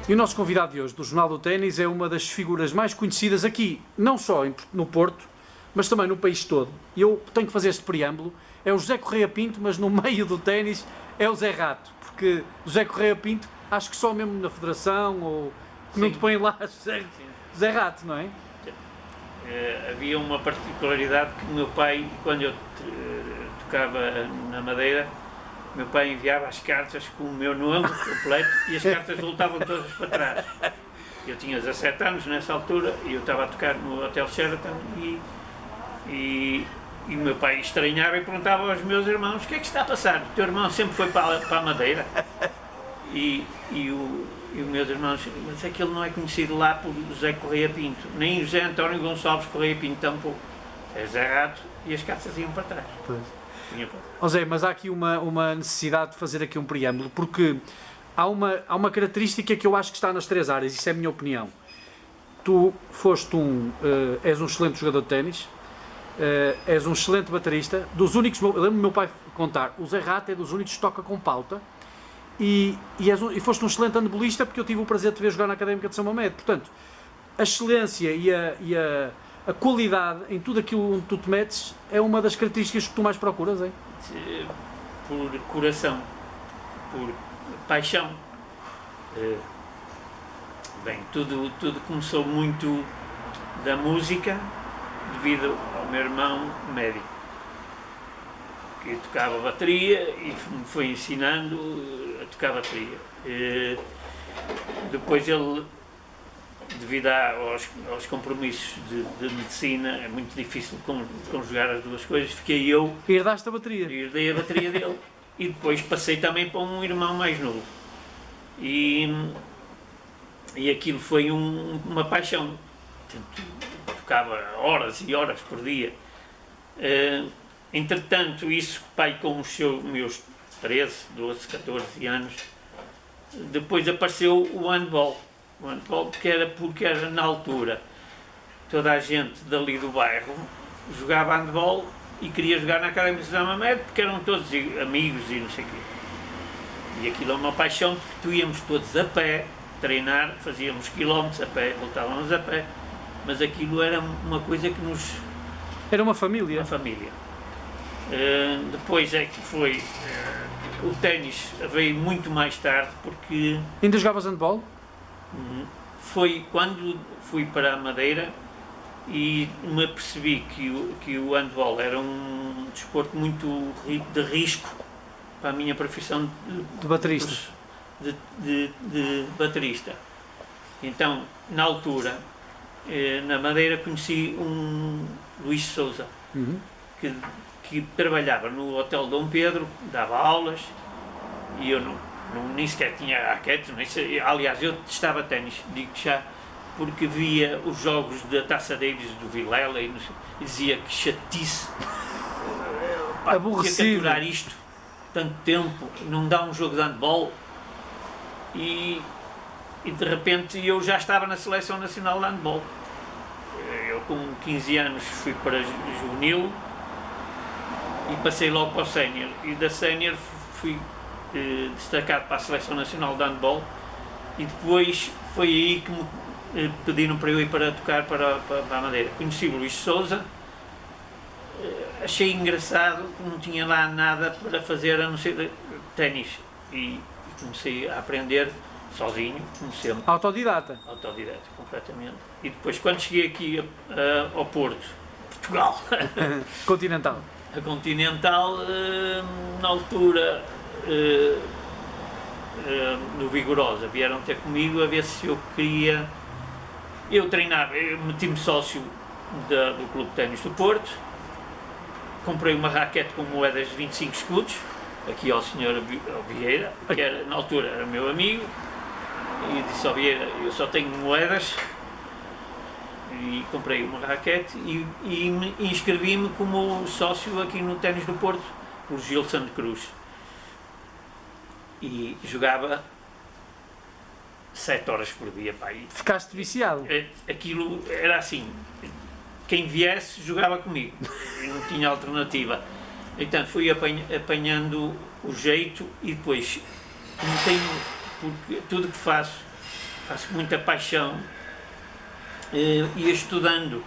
E o nosso convidado de hoje, do Jornal do Ténis, é uma das figuras mais conhecidas aqui, não só no Porto, mas também no país todo. E eu tenho que fazer este preâmbulo. É o José Correia Pinto, mas no meio do ténis é o Zé Rato. Porque José Correia Pinto, acho que só mesmo na Federação, ou que não te põem lá Zé Rato, não é? Havia uma particularidade que o meu pai, quando eu tocava na Madeira, meu pai enviava as cartas com o meu nome completo e as cartas voltavam todas para trás. Eu tinha 17 anos nessa altura e eu estava a tocar no Hotel Sheraton e o meu pai estranhava e perguntava aos meus irmãos: o que é que está a passar? O teu irmão sempre foi para a Madeira? E os meus irmãos: mas é que ele não é conhecido lá por José Correia Pinto, nem José António Gonçalves Correia Pinto tampouco. É Zé Rato e as cartas iam para trás. Pois. José, mas há aqui uma necessidade de fazer aqui um preâmbulo, porque há uma característica que eu acho que está nas três áreas, isso é a minha opinião. Tu és um excelente jogador de ténis, és um excelente baterista, dos únicos, eu lembro-me do meu pai contar, o Zé Rato é dos únicos que toca com pauta, e foste um excelente handbolista, porque eu tive o prazer de te ver jogar na Académica de São Mamede. Portanto, a excelência e a qualidade em tudo aquilo onde tu te metes é uma das características que tu mais procuras, é? Por coração, por paixão. Bem, tudo começou muito da música devido ao meu irmão médico, que tocava bateria e me foi ensinando a tocar bateria. Depois ele, devido aos compromissos de medicina, é muito difícil conjugar as duas coisas, fiquei eu... Herdaste a bateria? Herdei a bateria dele. E depois passei também para um irmão mais novo. E aquilo foi uma paixão. Tocava horas e horas por dia. Entretanto, isso, pai, com os meus 13, 12, 14 anos, depois apareceu o handball. O handball, porque era na altura, toda a gente dali do bairro jogava handball e queria jogar na Académica de São Mamede, porque eram todos amigos e não sei o quê. E aquilo é uma paixão, porque tu íamos todos a pé treinar, fazíamos quilómetros a pé, voltávamos a pé, mas aquilo era uma coisa que nos... Era uma família? Uma família. Depois é que foi... o ténis veio muito mais tarde, porque... Ainda jogavas handball? Foi quando fui para a Madeira e me apercebi que o handball era um desporto muito de risco para a minha profissão de baterista. De baterista. Então, na altura, na Madeira, conheci um Luís Sousa, que trabalhava no Hotel Dom Pedro, dava aulas e eu nem sequer tinha raquete, aliás, eu testava ténis, digo-te já, porque via os jogos da Taça Davis do Vilela e dizia que chatice, aborrecido, capturar isto tanto tempo, não dá um jogo de handball, e de repente eu já estava na Seleção Nacional de Handball. Eu com 15 anos fui para juvenil e passei logo para o sénior, e da sénior fui destacado para a Seleção Nacional de Handball, e depois foi aí que me pediram para eu ir para tocar para a Madeira. Conheci o Luís Sousa, achei engraçado que não tinha lá nada para fazer a não ser ténis, e comecei a aprender sozinho, como sempre. Autodidata? Autodidata, completamente. E depois, quando cheguei aqui ao Porto, Portugal, Continental, a Continental, na altura, no Vigorosa, vieram ter comigo a ver se eu queria... Eu treinava, eu meti-me sócio do Clube de Ténis do Porto, comprei uma raquete com moedas de 25 escudos, aqui ao Sr. Vieira, que era, na altura era meu amigo, e disse ao Vieira: eu só tenho moedas, e comprei uma raquete e me inscrevi-me como sócio aqui no Ténis do Porto, por Gil Santo Cruz. E jogava 7 horas por dia, pá. Ficaste viciado? Aquilo era assim, quem viesse jogava comigo, não tinha alternativa. Então fui apanhando o jeito, e depois, porque tudo que faço faço muita paixão, ia estudando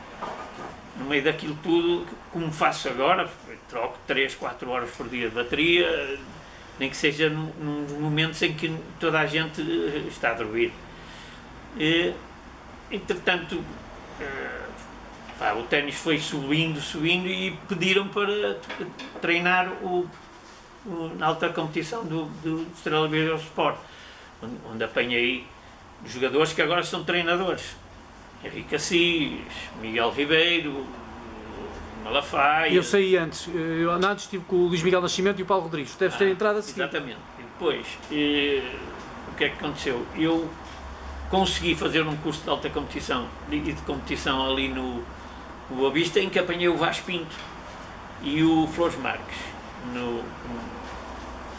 no meio daquilo tudo, como faço agora, troco 3, 4 horas por dia de bateria, nem que seja nos momentos em que toda a gente está a dormir. Entretanto, o ténis foi subindo e pediram para treinar na alta competição do Estrela Verde Sport, onde apanhei jogadores que agora são treinadores. Henrique Assis, Miguel Ribeiro, Malafaia. Eu saí antes, eu antes estive com o Luís Miguel Nascimento e o Paulo Rodrigues, deves ter entrado a seguir. Exatamente. E depois, o que é que aconteceu? Eu consegui fazer um curso de alta competição e de competição ali no Boa Vista, em que apanhei o Vasco Pinto e o Flores Marques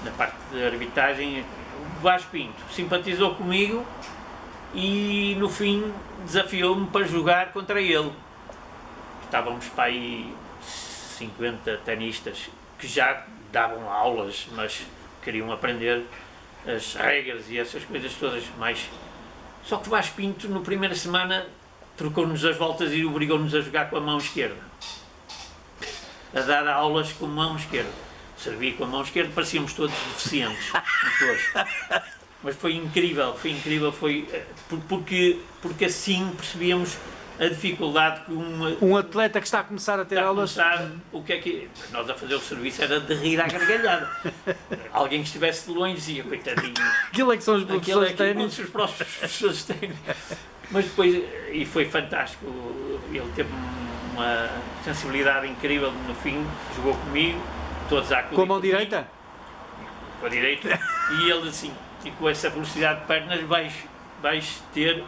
na parte de arbitragem. O Vasco Pinto simpatizou comigo e no fim desafiou-me para jogar contra ele. Estávamos para aí 50 tenistas que já davam aulas, mas queriam aprender as regras e essas coisas todas mais. Só que o Vasco Pinto, na primeira semana, trocou-nos as voltas e obrigou-nos a jogar com a mão esquerda. A dar aulas com a mão esquerda. Servia com a mão esquerda, parecíamos todos deficientes. Todos. Mas foi incrível, porque assim percebíamos a dificuldade que um atleta que está a começar a ter aulas. O que é que nós a fazer o serviço era de rir à gargalhada. Alguém que estivesse de longe dizia, coitadinho. Aquilo é que são os professores de ténis. Os próprios professores de ténis. Mas depois, e foi fantástico, ele teve uma sensibilidade incrível no fim, jogou comigo, todos a acudir. Com a mão direita? Com a direita. E ele assim, e com essa velocidade de pernas vais ter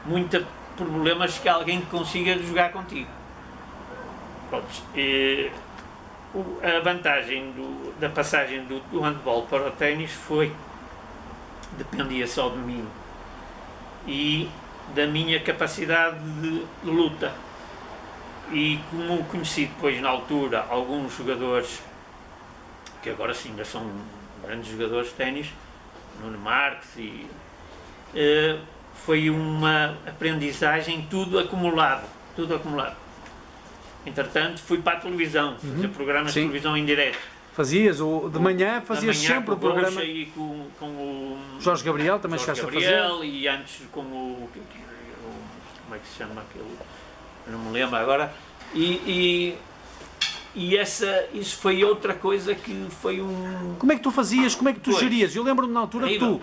muitos problemas que alguém consiga jogar contigo. Pronto. A vantagem da passagem do handball para o ténis dependia só de mim e da minha capacidade de luta. E como conheci depois na altura alguns jogadores que agora sim ainda são grandes jogadores de ténis, Nuno Marques, foi uma aprendizagem tudo acumulado. Entretanto, fui para a televisão, fazer programas de televisão em direto. Fazias, de manhã sempre o programa. E com o Jorge Gabriel também chegaste a fazer. E antes com o como é que se chama aquele? Eu não me lembro agora. Isso foi outra coisa que foi um... Como é que tu fazias, como é que tu gerias? Eu lembro-me na altura que tu,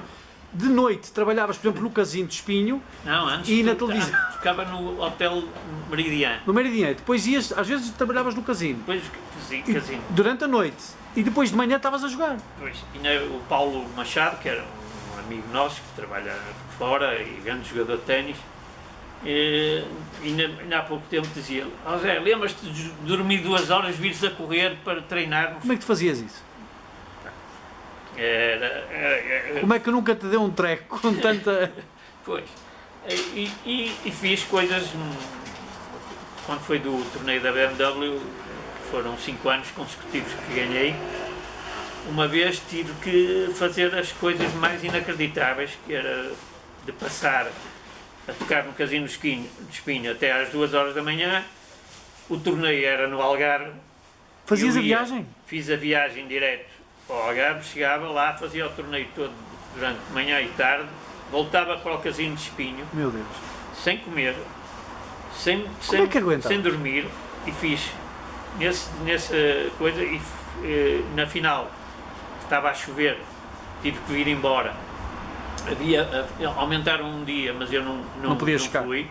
de noite, trabalhavas, por exemplo, no Casino de Espinho. Não, antes e na televisão. Ficava no Hotel Meridiano. No Meridiano. Depois ias, às vezes trabalhavas no Casino. Depois Casino. Durante a noite. E depois de manhã estavas a jogar. Pois. E o Paulo Machado, que era um amigo nosso, que trabalha fora e grande jogador de ténis, e há pouco tempo dizia: José, lembras-te de dormir 2 horas, vires a correr para treinarmos? Como é que tu fazias isso? Era... Como é que nunca te deu um treco com tanta... Pois. E fiz coisas... Quando foi do torneio da BMW, foram 5 anos consecutivos que ganhei. Uma vez tive que fazer as coisas mais inacreditáveis, que era de passar a tocar no Casino de Espinho até às 2 horas da manhã. O torneio era no Algarve. Fazias a viagem? Fiz a viagem direto ao Algarve, chegava lá, fazia o torneio todo durante manhã e tarde, voltava para o Casino de Espinho. Meu Deus. Sem comer, sem dormir, e fiz nessa coisa, e na final estava a chover, tive que vir embora. Aumentaram um dia, mas eu não fui,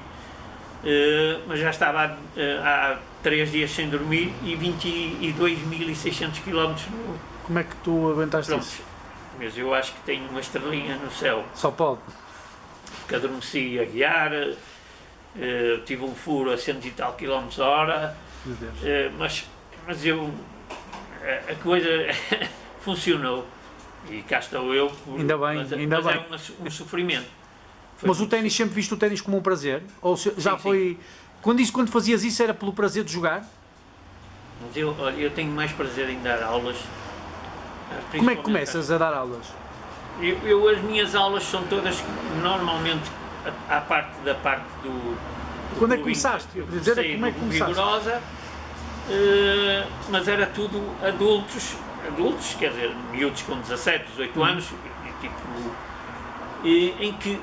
mas já estava há 3 dias sem dormir e 22.600 km no... Como é que tu aguentaste isso? Mas eu acho que tenho uma estrelinha no céu. Só pode. Porque adormeci a guiar, tive um furo a 100 e tal km/h, mas eu, a coisa funcionou e cá estou eu, ainda bem. É um sofrimento. Mas o ténis, sempre viste o ténis como um prazer? Ou já foi... Sim. Quando fazias isso era pelo prazer de jogar? Mas eu tenho mais prazer em dar aulas. Como é que começas a dar aulas? As minhas aulas são todas normalmente à parte da parte do Quando é que do começaste? eu Eu queria dizer, comecei como é que no começaste? Vigorosa, mas era tudo adultos, quer dizer, miúdos com 17, 18 anos, tipo, em que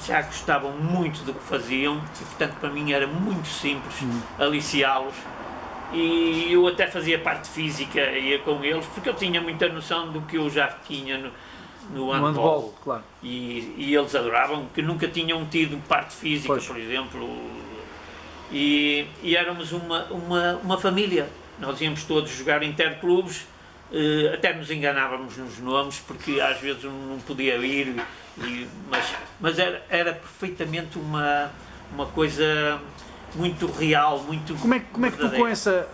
já gostavam muito do que faziam e, portanto, para mim era muito simples aliciá-los. E eu até fazia parte física, ia com eles, porque eu tinha muita noção do que eu já tinha no handball. Claro. E eles adoravam, que nunca tinham tido parte física, Pois. por exemplo. E éramos uma família. Nós íamos todos jogar interclubes, até nos enganávamos nos nomes, porque às vezes não podia ir, mas era perfeitamente uma coisa muito real, muito Como é que tu, verdadeira.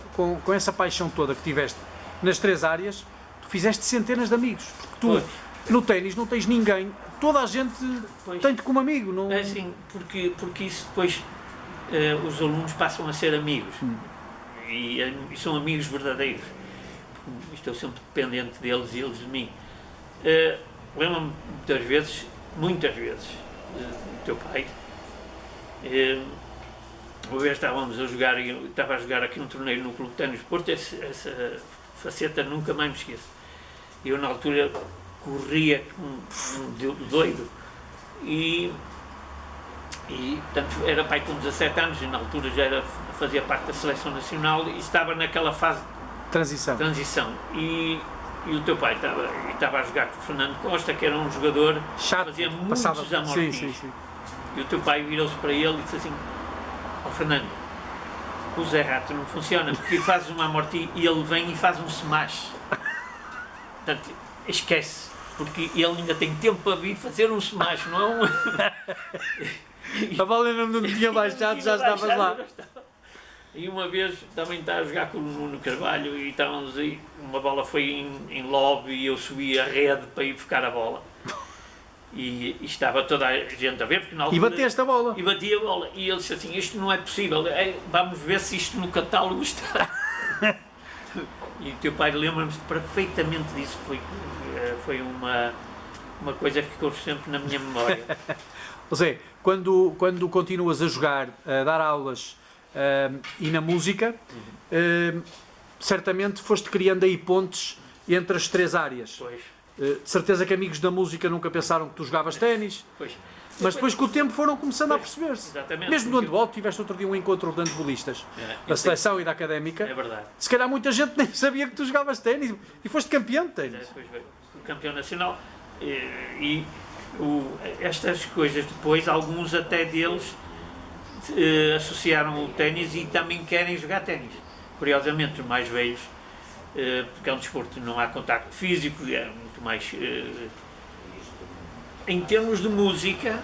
com essa paixão toda que tiveste nas 3 áreas, tu fizeste centenas de amigos? Porque tu, Pois. no ténis, não tens ninguém, toda a gente Pois. tem-te como amigo. Não... É assim, porque isso depois os alunos passam a ser amigos e são amigos verdadeiros. Estou sempre dependente deles e eles de mim. Lembro-me muitas vezes, do teu pai. Uma vez estávamos a jogar, eu estava a jogar aqui um torneio no Clube de Ténis de Porto, essa faceta nunca mais me esqueço. Eu na altura corria como um doido e portanto era pai com 17 anos e na altura já fazia parte da seleção nacional e estava naquela fase Transição. de transição. E o teu pai estava a jogar com o Fernando Costa, que era um jogador Chato, que fazia passava. muitos amortis. Sim. E o teu pai virou-se para ele e disse assim: ó Fernando, o Zé Rato não funciona, porque fazes uma amorti e ele vem e faz um smash. Portanto, esquece, porque ele ainda tem tempo para vir fazer um smash, não é um... A bola não tinha baixado, já estavas lá. E uma vez também estava a jogar com o Nuno Carvalho e estávamos aí, uma bola foi em lobby e eu subi a rede para ir buscar a bola. E estava toda a gente a ver, porque na altura... E bateste a bola. E bati a bola. E ele disse assim: isto não é possível, vamos ver se isto no catálogo está. E o teu pai lembra-me perfeitamente disso, foi uma coisa que ficou sempre na minha memória. José, quando continuas a jogar, a dar aulas e na música, certamente foste criando aí pontes entre as 3 áreas. Pois, De certeza que amigos da música nunca pensaram que tu jogavas ténis, pois. mas depois com o tempo foram começando a perceber-se. Exatamente. Mesmo no handball, tiveste outro dia um encontro de handballistas, da seleção e da académica. É verdade. Se calhar muita gente nem sabia que tu jogavas ténis e foste campeão de ténis. Depois veio o campeão nacional. Estas coisas depois, alguns até deles associaram o ténis e também querem jogar ténis. Curiosamente, os mais velhos, porque é um desporto que não há contacto físico, é muito mais... em termos de música,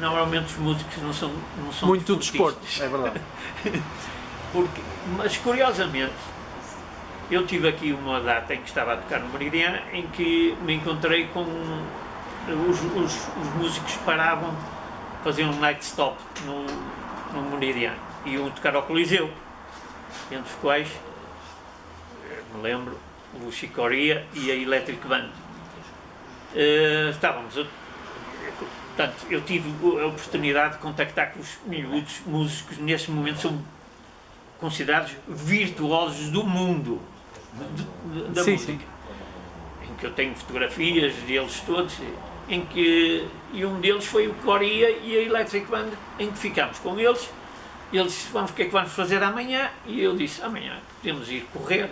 normalmente os músicos não são Muito desporto, desportistas. é verdade. Mas curiosamente, eu tive aqui uma data em que estava a tocar no Meridian, em que me encontrei com os músicos paravam, faziam um night stop no Meridian e iam tocar ao Coliseu, entre os quais me lembro o Chicoria e a Electric Band. Portanto, eu tive a oportunidade de contactar com os miúdos músicos, neste momento são considerados virtuosos do mundo da música. Sim. Em que eu tenho fotografias deles todos, e um deles foi o Coria e a Electric Band, em que ficámos com eles. Eles disseram: o que é que vamos fazer amanhã? E eu disse: amanhã podemos ir correr.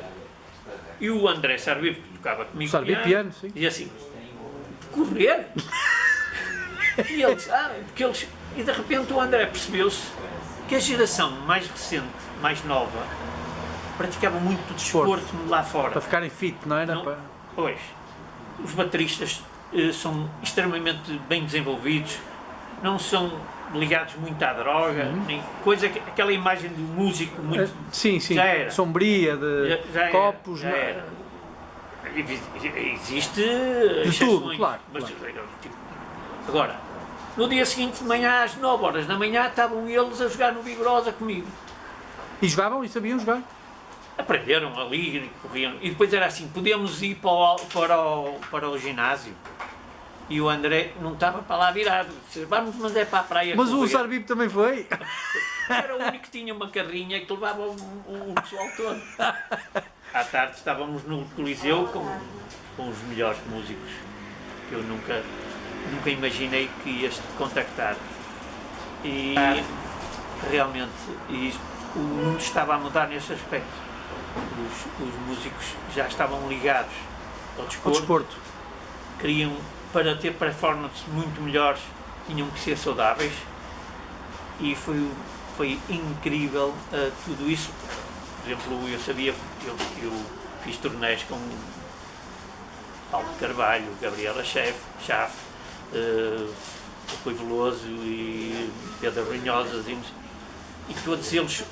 E o André Sarbi, que tocava comigo, Piano, sim. dizia assim: correr? E ele disse: porque eles... E de repente o André percebeu-se que a geração mais recente, mais nova, praticava muito desporto lá fora. Para ficarem fit, não era? Não, pois, os bateristas são extremamente bem desenvolvidos, não são ligados muito à droga, nem coisa aquela imagem do músico muito... Sim, já era. Sombria, de Já copos... já era. Existe de exceções, tudo, claro. Agora, no dia seguinte de manhã, às 9 horas da manhã, estavam eles a jogar no Vigorosa comigo. E jogavam e sabiam jogar. Aprenderam ali, corriam. E depois era assim: podíamos ir para o ginásio. E o André não estava para lá virado. Disse, vamos, mas é para a praia. Mas o correr. Sarbipo também foi? Era o único que tinha uma carrinha que levava o pessoal todo. À tarde estávamos no Coliseu com os melhores músicos que eu nunca imaginei que ias contactar. E realmente o mundo estava a mudar nesse aspecto. Os músicos já estavam ligados ao desporto. Queriam, para ter performances muito melhores, tinham que ser saudáveis. E foi incrível tudo isso. Por exemplo, eu sabia, eu fiz turnés com Paulo Carvalho, Gabriela Chafe, o Rui Veloso e Pedro Brunhosa, e todos eles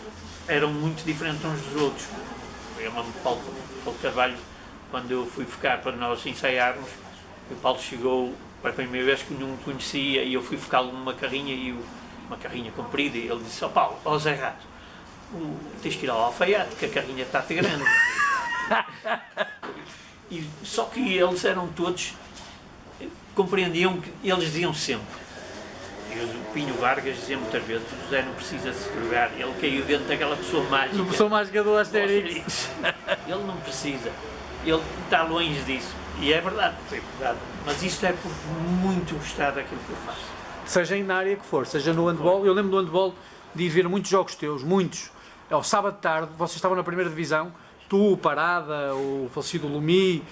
eram muito diferentes uns dos outros. Eu lembro-me de Paulo Carvalho, quando eu fui ficar para nós ensaiarmos, o Paulo chegou para a primeira vez que não me conhecia e eu fui ficá-lo numa carrinha, uma carrinha comprida, e ele disse: ó Paulo, ó Zé Rato, tens que ir ao alfaiate, que a carrinha está-te grande. Só que eles eram todos, compreendiam que eles diziam sempre. O Pinho Vargas dizia muitas vezes: o José não precisa se drogar, ele caiu dentro daquela pessoa mágica. Uma pessoa mágica do Asterix. Ele não precisa, ele está longe disso. E é verdade, foi verdade. Mas isto é por muito gostar daquilo que eu faço. Seja na área que for, seja no handball. Eu lembro do handball de ir ver muitos jogos teus, muitos. Ao sábado de tarde, vocês estavam na primeira divisão, tu, o Parada, o falecido Lumi,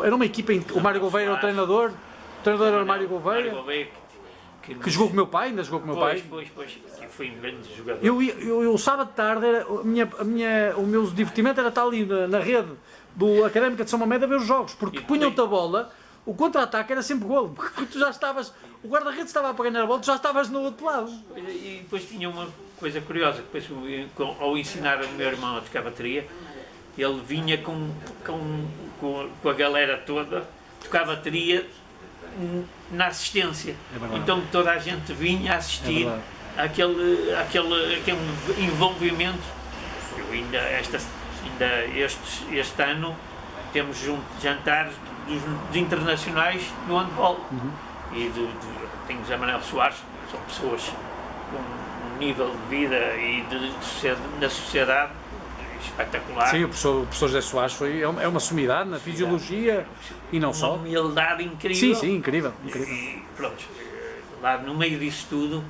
era uma equipa, o Mário Gouveia era o treinador era o Mário Gouveia. Que jogou com o meu pai, ainda jogou com o meu pai. Pois, e foi um grande jogador. Eu sábado de tarde, o meu divertimento era estar ali na rede do Académica de São Mamede a ver os jogos, porque punham-te a bola, o contra-ataque era sempre golo, porque tu já estavas, o guarda-redes estava a ganhar a bola, tu já estavas no outro lado. E depois tinha uma coisa curiosa, depois ao ensinar o meu irmão a tocar bateria, ele vinha com a galera toda, tocar bateria na assistência. Então toda a gente vinha assistir aquele envolvimento. Eu ainda este ano temos jantares dos internacionais do handball. E tenho o Zé Manuel Soares, são pessoas com um nível de vida e na sociedade espetacular. Sim, o professor José Soares é uma sumidade na fisiologia e não só. Uma humildade incrível. Sim, incrível. E pronto, lá no meio disso tudo,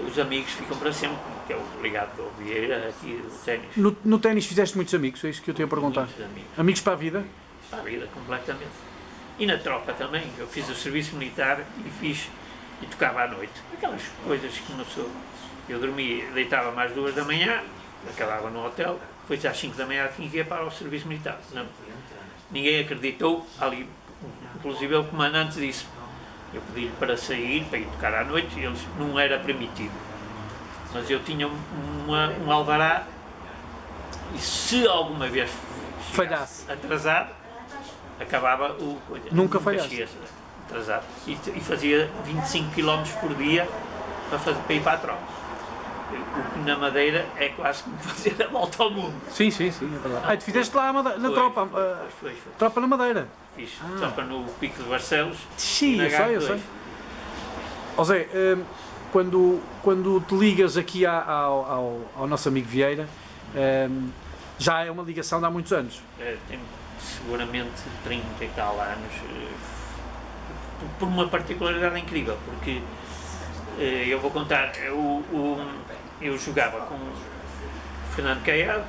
os amigos ficam para sempre, que é o ligado do Vieira aqui do ténis. No ténis fizeste muitos amigos, é isso que eu te ia perguntar. Amigos para a vida? Para a vida, completamente. E na tropa também, eu fiz o serviço militar e tocava à noite. Aquelas coisas que uma pessoa... Eu dormia, deitava mais 2 da manhã, acabava no hotel, depois às 5 da manhã tinha que ir para o serviço militar. Não, ninguém acreditou, ali, inclusive o comandante disse, eu pedi-lhe para sair, para ir tocar à noite, e eles não era permitido. Mas eu tinha um alvará, e se alguma vez falhasse atrasado, acabava o... Nunca falhasse. Atrasado. E fazia 25 km por dia para ir para a tropa. O que na Madeira é quase como fazer a volta ao mundo. Sim, é verdade. Tu fizeste lá na tropa, foi. Tropa na Madeira. Fiz tropa no Pico de Barcelos. Sim, eu sei. Ó Zé, quando te ligas aqui ao nosso amigo Vieira, já é uma ligação de há muitos anos. Tem seguramente 30 e tal anos, por uma particularidade incrível, porque eu vou contar, eu jogava com o Fernando Caiado,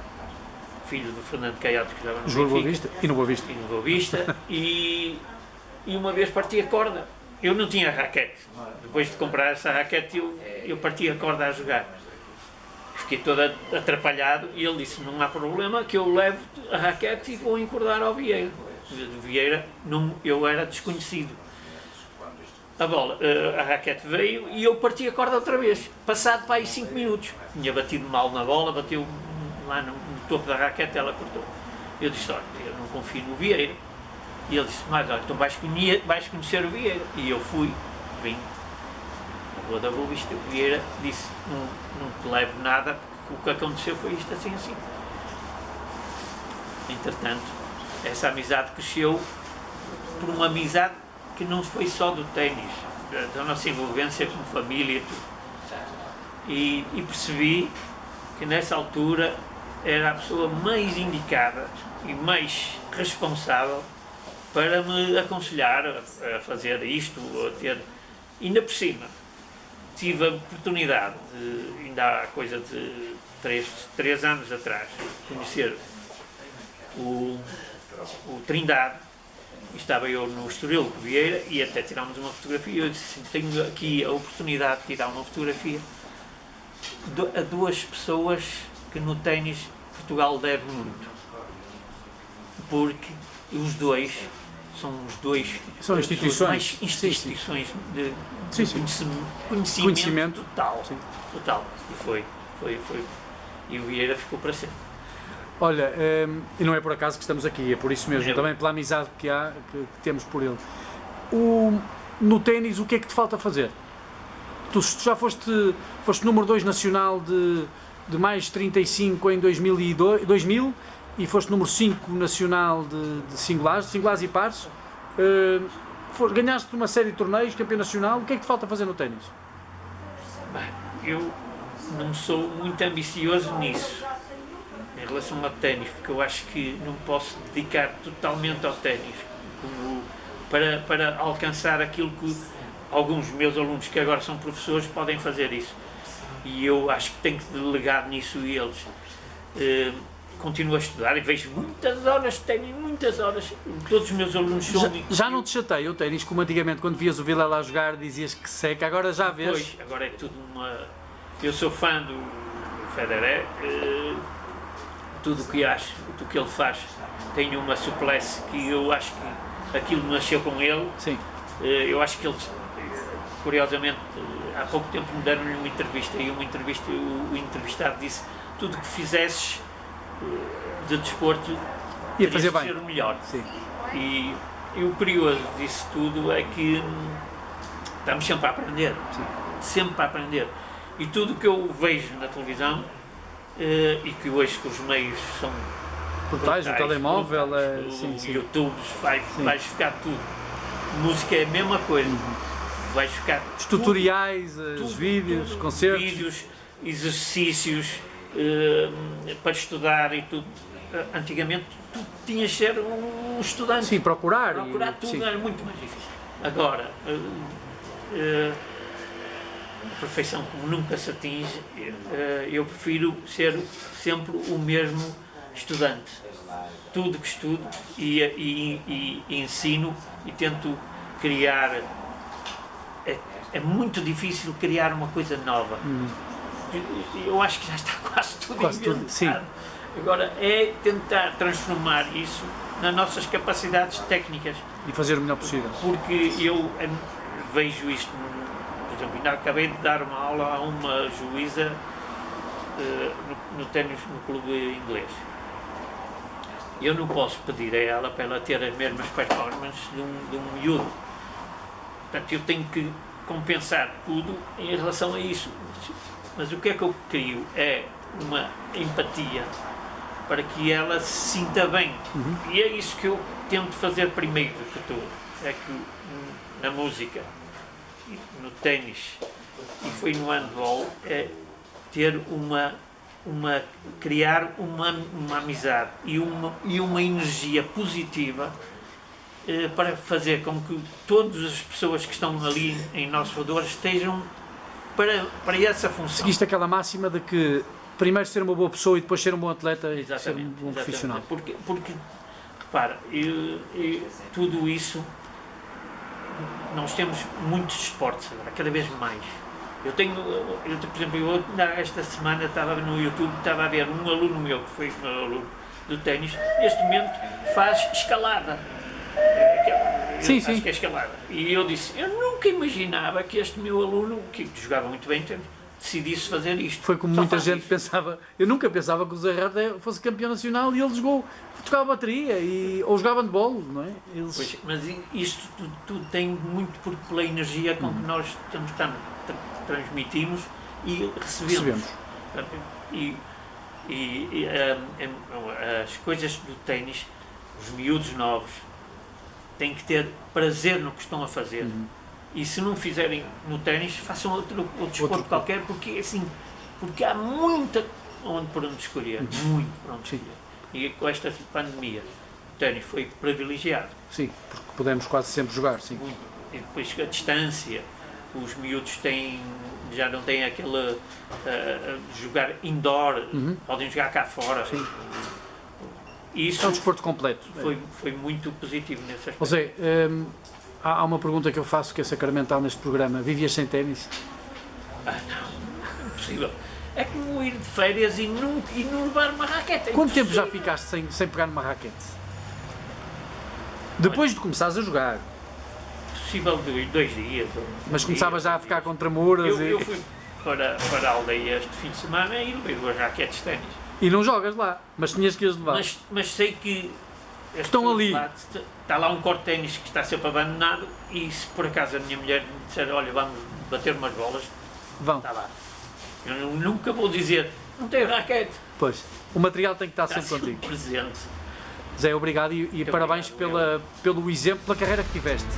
filho do Fernando Caiado, que jogava no Boa Vista e no Boa Vista. E uma vez parti a corda. Eu não tinha raquete. Depois de comprar essa raquete, eu parti a corda a jogar. Fiquei todo atrapalhado e ele disse, não há problema, que eu levo a raquete e vou encordar ao Vieira. O Vieira, eu era desconhecido. A bola, a raquete veio e eu parti a corda outra vez, passado para aí 5 minutos. Tinha batido mal na bola, bateu lá no topo da raquete, ela cortou. Eu disse, olha, eu não confio no Vieira. E ele disse, mas olha, então vais conhecer o Vieira. E eu vim, na Rua da Boa Vista. O Vieira disse, não te levo nada, porque o que aconteceu foi isto, assim. Entretanto, essa amizade cresceu por uma amizade que não foi só do ténis, da nossa envolvência como família e tudo. E percebi que nessa altura era a pessoa mais indicada e mais responsável para me aconselhar a fazer isto, a ter, ainda por cima, tive a oportunidade de, ainda há coisa de 3 anos atrás, conhecer o Trindade. Estava eu no Estoril com o Vieira e até tirámos uma fotografia. Eu disse assim, tenho aqui a oportunidade de tirar uma fotografia a 2 pessoas que no ténis Portugal deve muito, porque os dois são os dois são instituições, instituições de conhecimento, conhecimento total. E foi. E o Vieira ficou para sempre. Olha, e não é por acaso que estamos aqui, é por isso mesmo, também pela amizade que temos por ele. No ténis, o que é que te falta fazer? Tu já foste número 2 nacional de mais 35 em 2000 e foste número 5 nacional de singulares e pares. Ganhaste uma série de torneios, campeão nacional. O que é que te falta fazer no ténis? Bem, eu não sou muito ambicioso nisso, em relação ao ténis, porque eu acho que não posso dedicar totalmente ao ténis para alcançar aquilo que alguns meus alunos que agora são professores podem fazer isso. E eu acho que tenho que delegar nisso e eles. Continuo a estudar e vejo muitas horas de ténis, muitas horas. Todos os meus alunos são... Já não te chateia o ténis, como antigamente quando vias o Vilela a jogar dizias que seca, agora já vês? Pois, agora é tudo uma... Eu sou fã do Federer, tudo o que acho, tudo o que ele faz tem uma suplesse que eu acho que aquilo nasceu com ele. Sim. Eu acho que eles, curiosamente, há pouco tempo me deram-lhe uma entrevista e o entrevistado disse tudo o que fizesses de desporto ia fazer bem. Ser o melhor. Sim. E o curioso disso tudo é que estamos sempre a aprender. Sim. Sempre a aprender. E tudo o que eu vejo na televisão e que hoje com os meios são portais, o telemóvel, o YouTube, vais ficar tudo. Música é a mesma coisa. Vais ficar os tutoriais, os vídeos, concertos. Vídeos, exercícios para estudar e tudo. Antigamente tu tinhas de ser um estudante. Sim, procurar tudo sim. Era muito mais difícil. Agora, a perfeição como nunca se atinge, eu prefiro ser sempre o mesmo estudante. Tudo que estudo e ensino e tento criar. É muito difícil criar uma coisa nova. Eu acho que já está quase tudo inventado. Sim. Agora é tentar transformar isso nas nossas capacidades técnicas. E fazer o melhor possível. Porque eu vejo isto, por exemplo, ainda acabei de dar uma aula a uma juíza no ténis no clube inglês. Eu não posso pedir a ela para ela ter as mesmas performances de um miúdo. Portanto, eu tenho que compensar tudo em relação a isso. Mas o que é que eu crio é uma empatia para que ela se sinta bem. E é isso que eu tento fazer primeiro que tudo. É que na música, no ténis e foi no handball, é ter criar uma amizade e uma energia positiva para fazer com que todas as pessoas que estão ali em nosso redor estejam para essa função. Seguiste aquela máxima de que primeiro ser uma boa pessoa e depois ser um bom atleta e ser um bom profissional. Porque repara, tudo isso, nós temos muitos esportes agora, cada vez mais. Por exemplo, esta semana estava no YouTube, estava a ver um aluno meu, que foi meu aluno do ténis, neste momento faz escalada. Acho que é escalada. E eu disse, eu nunca imaginava que este meu aluno, que jogava muito bem, decidisse fazer isto. Foi como muita gente pensava. Eu nunca pensava que o Zé Rata fosse campeão nacional e ele tocava bateria ou jogava handball, não é? Pois, mas isto tudo tem muito pela energia com que nós transmitimos e recebemos. E as coisas do ténis, os miúdos novos, têm que ter prazer no que estão a fazer. E se não fizerem no ténis, façam outro desporto qualquer, porque assim, porque há muita por onde escolher, muito por onde escolher. E com esta pandemia, o ténis foi privilegiado. Sim, porque podemos quase sempre jogar, sim. Muito. E depois a distância, os miúdos já não têm aquele jogar indoor, podem jogar cá fora. Sim. Isso É um desporto completo. foi muito positivo nesse aspecto. José, há uma pergunta que eu faço que é sacramental neste programa. Vivias sem ténis? Não, impossível. É como ir de férias e não levar uma raquete. Quanto tempo já ficaste sem pegar numa raquete? Depois de começares a jogar. Possível 2 dias. Mas começavas já a ficar contra muras eu fui para a aldeia este fim de semana e levei 2 raquetes de ténis. E não jogas lá, mas tinhas que as levar. Mas sei que estão ali. Está lá um corte de ténis que está sempre abandonado e se por acaso a minha mulher me disser, olha, vamos bater umas bolas, Vão. está lá. Eu nunca vou dizer, não tenho raquete. Pois, o material tem que estar Está sempre contigo. presente. Zé, obrigado e parabéns obrigado. pelo exemplo, pela carreira que tiveste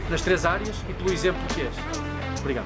nas 3 áreas e pelo exemplo que és. Obrigado.